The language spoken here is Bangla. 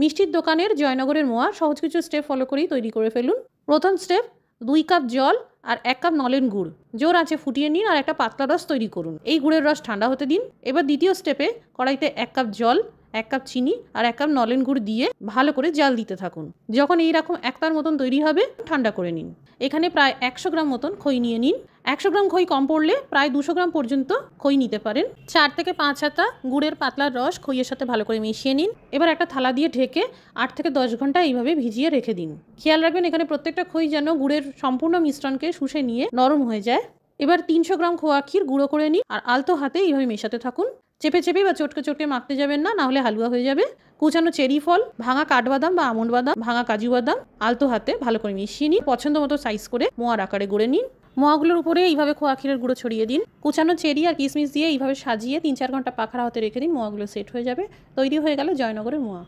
মিষ্টির দোকানের জয়নগরের মোয়া সহজ কিছু স্টেপ ফলো করেই তৈরি করে ফেলুন। প্রথম স্টেপ, 2 কাপ জল আর 1 কাপ নলেন গুড় জোর আঁচে ফুটিয়ে নিন আর একটা পাতলা রস তৈরি করুন। এই গুড়ের রস ঠান্ডা হতে দিন। এবার দ্বিতীয় স্টেপে কড়াইতে 1 কাপ জল, 1 কাপ চিনি আর 1 কাপ নলেন গুড় দিয়ে ভালো করে জাল দিতে থাকুন। যখন এইরকম একতার মতন তৈরি হবে ঠান্ডা করে নিন। এখানে প্রায় 100 গ্রাম মতন খই নিয়ে নিন। 100 গ্রাম খই কম পড়লে প্রায় 200 গ্রাম পর্যন্ত খই নিতে পারেন। 4 থেকে 5 হাতা গুড়ের পাতলা রস খইয়ের সাথে ভালো করে মিশিয়ে নিন। এবার একটা থালা দিয়ে ঢেকে 8 থেকে 10 ঘন্টা এইভাবে ভিজিয়ে রেখে দিন। খেয়াল রাখবেন এখানে প্রত্যেকটা খই যেন গুড়ের সম্পূর্ণ মিশ্রণকে শুষে নিয়ে নরম হয়ে যায়। এবার 300 গ্রাম খোয়া ক্ষীর গুঁড়ো করে নিন আর আলতো হাতে এইভাবে মেশাতে থাকুন। চেপে চেপে বা চটকে চটকে মাখতে যাবেন না, নাহলে হালুয়া হয়ে যাবে। কুচানো চেরি ফল, ভাঙা কাঠবাদাম বা আমন্ড বাদাম, ভাঙা কাজু বাদাম আলতো হাতে ভালো করে মিশিয়ে নিন। পছন্দ মতো সাইজ করে মোয়ার আকারে গড়ে নিন। মোয়াগুলোর উপরে এইভাবে খোয়া ক্ষীরের গুঁড়ো ছড়িয়ে দিন। কুচানো চেরি আর কিশমিশ দিয়ে এইভাবে সাজিয়ে 3-4 ঘন্টা পাখার হাতে রেখে দিন। মোয়াগুলো সেট হয়ে যাবে। তৈরি হয়ে গেল জয়নগরের মোয়া।